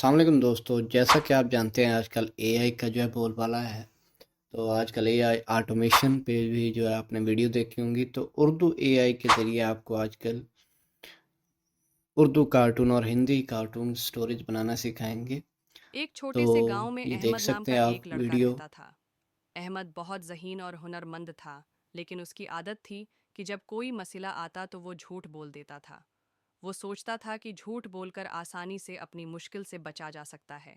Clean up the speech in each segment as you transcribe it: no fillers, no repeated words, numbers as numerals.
अस्सलाम वालेकुम दोस्तों। जैसा कि आप जानते हैं आजकल एआई का जो है बोलबाला है। तो आजकल एआई ऑटोमेशन पे भी जो है आपने वीडियो देखी होंगी। तो उर्दू एआई के ज़रिए आपको आजकल उर्दू कार्टून और हिंदी कार्टून स्टोरीज बनाना सिखाएंगे। एक तो छोटे से गांव में ये देख अहमद नाम सकते का हैं आप एक लड़का वीडियो। रहता था। अहमद बहुत ज़हीन और हुनरमंद था, लेकिन उसकी आदत थी कि जब कोई मसला आता तो वो झूठ बोल देता था। वो सोचता था कि झूठ बोलकर आसानी से अपनी मुश्किल से बचा जा सकता है।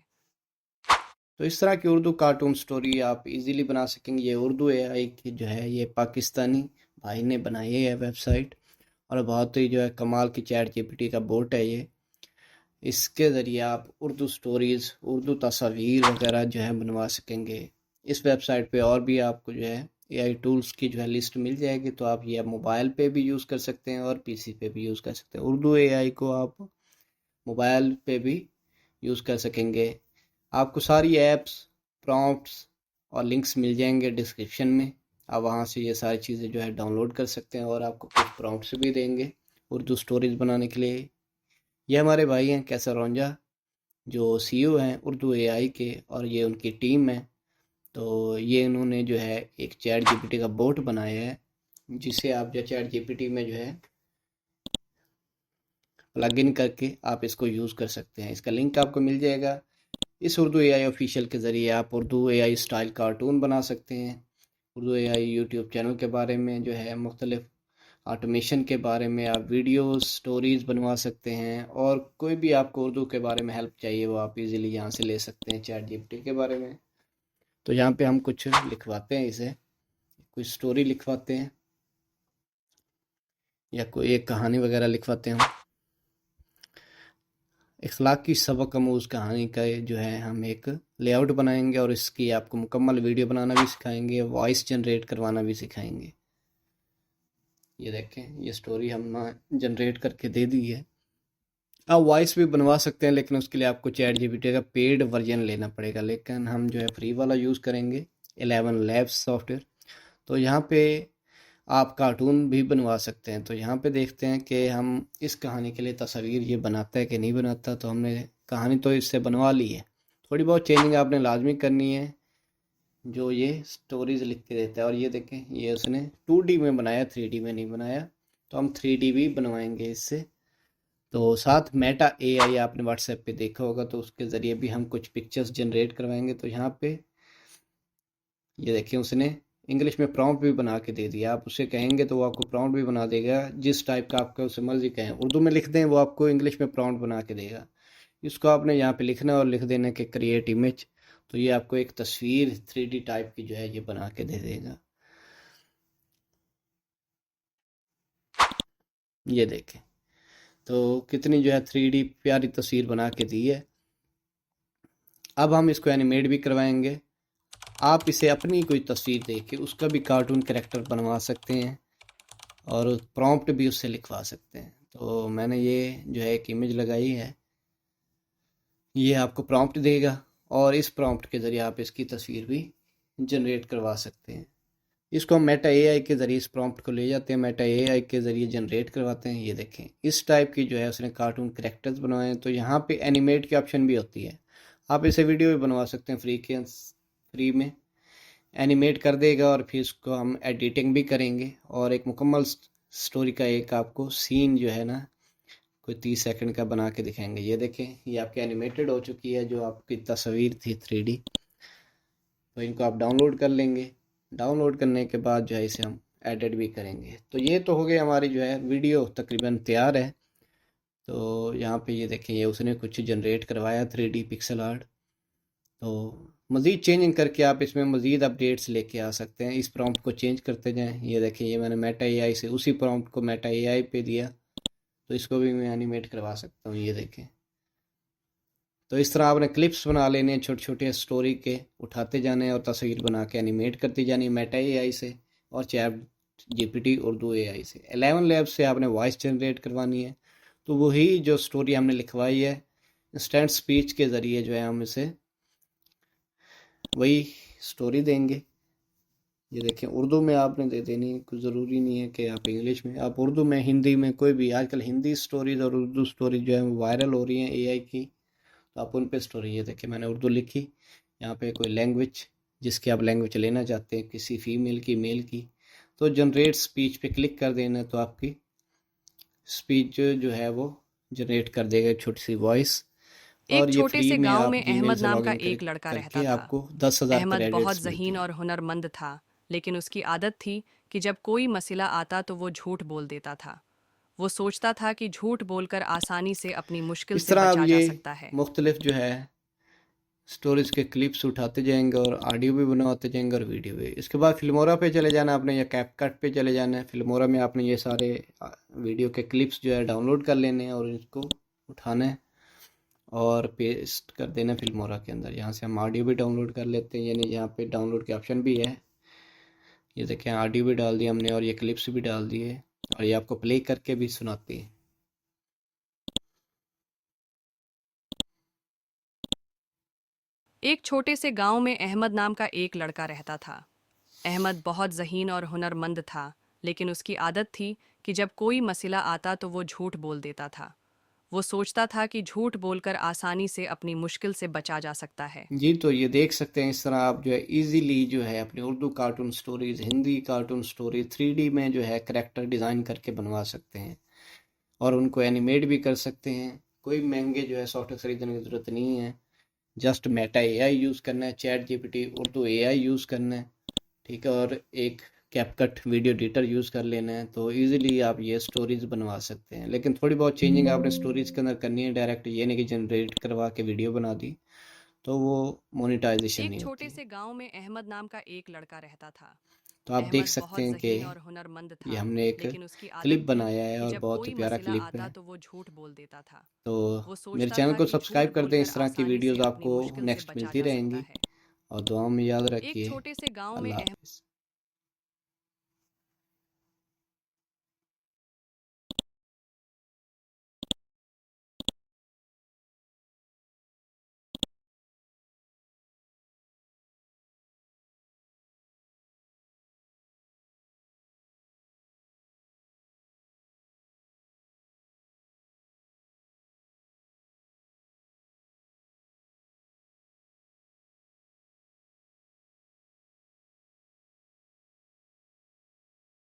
तो इस तरह की उर्दू कार्टून स्टोरी आप इजीली बना सकेंगे। ये उर्दू एआई की जो है ये पाकिस्तानी भाई ने बनाई है वेबसाइट। और बहुत ही जो है कमाल की चैट जीपीटी का बोट है ये। इसके ज़रिए आप उर्दू स्टोरीज़, उर्दू तस्वीर वगैरह जो है बनवा सकेंगे। इस वेबसाइट पे और भी आपको जो है एआई टूल्स की जो है लिस्ट मिल जाएगी। तो आप ये मोबाइल पे भी यूज़ कर सकते हैं और पीसी पे भी यूज़ कर सकते हैं। उर्दू एआई को आप मोबाइल पे भी यूज़ कर सकेंगे। आपको सारी ऐप्स, प्रॉम्प्ट्स और लिंक्स मिल जाएंगे डिस्क्रिप्शन में। आप वहाँ से ये सारी चीज़ें जो है डाउनलोड कर सकते हैं और आपको कुछ प्रॉम्प्ट्स भी देंगे उर्दू स्टोरीज बनाने के लिए। ये हमारे भाई हैं कैसर रौंजा, जो सीईओ हैं उर्दू एआई के, और ये उनकी टीम है। तो ये इन्होंने जो है एक चैट जीपीटी का बोट बनाया है, जिसे आप जो चैट जीपीटी में जो है प्लग इन करके आप इसको यूज़ कर सकते हैं। इसका लिंक आपको मिल जाएगा। इस उर्दू एआई ऑफिशियल के ज़रिए आप उर्दू एआई स्टाइल कार्टून बना सकते हैं। उर्दू एआई यूट्यूब चैनल के बारे में जो है मुख्तलिफ ऑटोमेशन के बारे में आप वीडियोस स्टोरीज बनवा सकते हैं। और कोई भी आपको उर्दू के बारे में हेल्प चाहिए वो आप इजीली यहाँ से ले सकते हैं चैट जीपीटी के बारे में। तो यहाँ पे हम कुछ लिखवाते हैं, इसे कुछ स्टोरी लिखवाते हैं या कोई एक कहानी वगैरह लिखवाते हैं। हम इखलाकी सबक आमूज़ कहानी का जो है हम एक लेआउट बनाएंगे और इसकी आपको मुकम्मल वीडियो बनाना भी सिखाएंगे, वॉइस जनरेट करवाना भी सिखाएंगे। ये देखें, ये स्टोरी हम जनरेट करके दे दी है। आप वॉइस भी बनवा सकते हैं, लेकिन उसके लिए आपको चैट जीपीटी का पेड वर्जन लेना पड़ेगा। लेकिन हम जो है फ्री वाला यूज़ करेंगे, 11 लैब्स सॉफ्टवेयर। तो यहाँ पे आप कार्टून भी बनवा सकते हैं। तो यहाँ पे देखते हैं कि हम इस कहानी के लिए तस्वीर ये बनाता है कि नहीं बनाता। तो हमने कहानी तो इससे बनवा ली है। थोड़ी बहुत चेंजिंग आपने लाजमी करनी है जो ये स्टोरीज लिख के देता है। और ये देखें, ये उसने 2D में बनाया, 3D में नहीं बनाया। तो हम 3D भी बनवाएंगे इससे। तो साथ मेटा एआई आपने व्हाट्सएप पे देखा होगा, तो उसके ज़रिए भी हम कुछ पिक्चर्स जनरेट करवाएंगे। तो यहाँ पे ये देखिए, उसने इंग्लिश में प्रॉम्प्ट भी बना के दे दिया। आप उसे कहेंगे तो वो आपको प्रॉम्प्ट भी बना देगा, जिस टाइप का आपका उसे मर्जी कहें। उर्दू में लिख दें, वो आपको इंग्लिश में प्रॉम्प्ट बना के देगा। इसको आपने यहाँ पे लिखना और लिख देना कि क्रिएट इमेज। तो ये आपको एक तस्वीर 3D टाइप की जो है ये बना के दे देगा। ये देखें, तो कितनी जो है 3D प्यारी तस्वीर बना के दी है। अब हम इसको एनिमेट भी करवाएंगे। आप इसे अपनी कोई तस्वीर देख के उसका भी कार्टून कैरेक्टर बनवा सकते हैं और प्रॉम्प्ट भी उससे लिखवा सकते हैं। तो मैंने ये जो है एक इमेज लगाई है, ये आपको प्रॉम्प्ट देगा और इस प्रॉम्प्ट के ज़रिए आप इसकी तस्वीर भी जनरेट करवा सकते हैं। इसको हम मेटा एआई के ज़रिए इस प्रॉम्प्ट को ले जाते हैं, मेटा एआई के ज़रिए जनरेट करवाते हैं। ये देखें, इस टाइप की जो है उसने कार्टून कैरेक्टर्स बनवाए हैं। तो यहाँ पे एनिमेट की ऑप्शन भी होती है। आप इसे वीडियो भी बनवा सकते हैं फ्री में एनिमेट कर देगा। और फिर उसको हम एडिटिंग भी करेंगे और एक मुकम्मल स्टोरी का एक आपको सीन जो है ना कोई 30 सेकंड का बना के दिखाएंगे। ये देखें, ये आपकी एनिमेटेड हो चुकी है जो आपकी तस्वीर थी 3D। तो इनको आप डाउनलोड कर लेंगे। डाउनलोड करने के बाद जो है इसे हम एडिट भी करेंगे। तो ये तो हो गई हमारी जो है वीडियो तकरीबन तैयार है। तो यहाँ पे ये देखें, ये उसने कुछ जनरेट करवाया 3D पिक्सल आर्ट। तो मज़ीद चेंजिंग करके आप इसमें मज़ीद अपडेट्स लेके आ सकते हैं। इस प्रॉम्प्ट को चेंज करते जाएं। ये देखिए, ये मैंने मेटा एआई से उसी प्रॉम्प्ट को मेटा एआई पे दिया। तो इसको भी मैं एनिमेट करवा सकता हूँ। ये देखें, तो इस तरह आपने क्लिप्स बना लेने हैं छोटे छोटे स्टोरी के, उठाते जाने और तस्वीर बना के एनिमेट करती जानी मेटा एआई से और चैट जीपीटी उर्दू एआई से। 11 लैब से आपने वॉइस जनरेट करवानी है। तो वही जो स्टोरी हमने लिखवाई है, इंस्टेंट स्पीच के ज़रिए जो है हम इसे वही स्टोरी देंगे। ये देखें, उर्दू में आपने दे देनी, कुछ ज़रूरी नहीं है कि आप इंग्लिश में, आप उर्दू में, हिंदी में, कोई भी। आजकल हिंदी स्टोरीज और उर्दू स्टोरीज जो है वो वायरल हो रही हैं एआई की। तो आप उन पे स्टोरी, ये देखिए मैंने उर्दू लिखी, यहाँ पे कोई लैंग्वेज जिसकी आप लैंग्वेज लेना चाहते हैं, किसी फीमेल की, मेल की, तो जनरेट स्पीच पे क्लिक कर देना, तो आपकी स्पीच जो है वो जनरेट कर देगा एक छोटी सी वॉइस। एक और ये छोटे फ्री से में गांव आप में जीमेल अहमद से नाम का लॉगिन एक लड़का रहता करके था। आपको 10,000 अहमद बहुत क्रेडिट्स मिलते ज़हीन हैं। और हुनरमंद था, लेकिन उसकी आदत थी कि जब कोई मसला आता तो वो झूठ बोल देता था। वो सोचता था कि झूठ बोलकर आसानी से अपनी मुश्किल इस से तरह आप बचा ये जा सकता है। मुख्तलिफ जो है स्टोरेज के क्लिप्स उठाते जाएंगे और ऑडियो भी बनवाते जाएंगे और वीडियो भी। इसके बाद फिल्मोरा पे चले जाना आपने, या कैपकट पे चले जाना है। फिल्मोरा में आपने ये सारे वीडियो के क्लिप्स जो है डाउनलोड कर लेने हैं और इसको उठाना है और पेस्ट कर देना फिल्मोरा के अंदर। यहाँ से हम ऑडियो भी डाउनलोड कर लेते हैं, यानी यहाँ पे डाउनलोड के ऑप्शन भी है। ये देखें ऑडियो भी डाल दिया हमने और ये क्लिप्स भी डाल दिए, और ये आपको प्ले करके भी सुनाती है। एक छोटे से गांव में अहमद नाम का एक लड़का रहता था। अहमद बहुत ज़हीन और हुनरमंद था, लेकिन उसकी आदत थी कि जब कोई मसला आता तो वो झूठ बोल देता था। वो सोचता था कि झूठ बोलकर आसानी से अपनी मुश्किल से बचा जा सकता है। जी, तो ये देख सकते हैं इस तरह आप जो है इजीली जो है अपनी Urdu cartoon stories, Hindi cartoon story 3D में जो है करेक्टर डिज़ाइन करके बनवा सकते हैं और उनको एनिमेट भी कर सकते हैं। कोई महंगे जो है सॉफ्टवेयर खरीदने की ज़रूरत नहीं है। जस्ट मेटा एआई यूज़ करना है, chat GPT Urdu AI use करना है, ठीक है, और एक कैपकट वीडियो एडिटर यूज़ कर लेना है, तो इजीली आप ये स्टोरीज बनवा सकते हैं। लेकिन थोड़ी बहुत चेंजिंग आपने स्टोरीज के अंदर करनी है, डायरेक्ट ये नहीं कि जनरेट करवा के वीडियो बना दी, तो वो मोनेटाइजेशन एक नहीं छोटे होती। से गांव में अहमद नाम का एक लड़का रहता था। तो आप देख अहमद सकते बहुत हैं कि ज़हीन और हुनरमंद ये था, हमने एक लेकिन उसकी आदत क्लिप थी बनाया है कि और जब बहुत कोई प्यारा मसला क्लिप आता है। तो वो झूठ बोल देता था। तो वो मेरे सोचता चैनल था को कि सब्सक्राइब झूठ कर दें, बोलकर इस तरह की आसानी से वीडियोस अपनी आपको मुश्किल से नेक्स्ट बचा मिलती जा सकता रहेंगी। है। और दुआ में याद एक रखिए। छोटे से गांव में अल्लाह हाफिज़।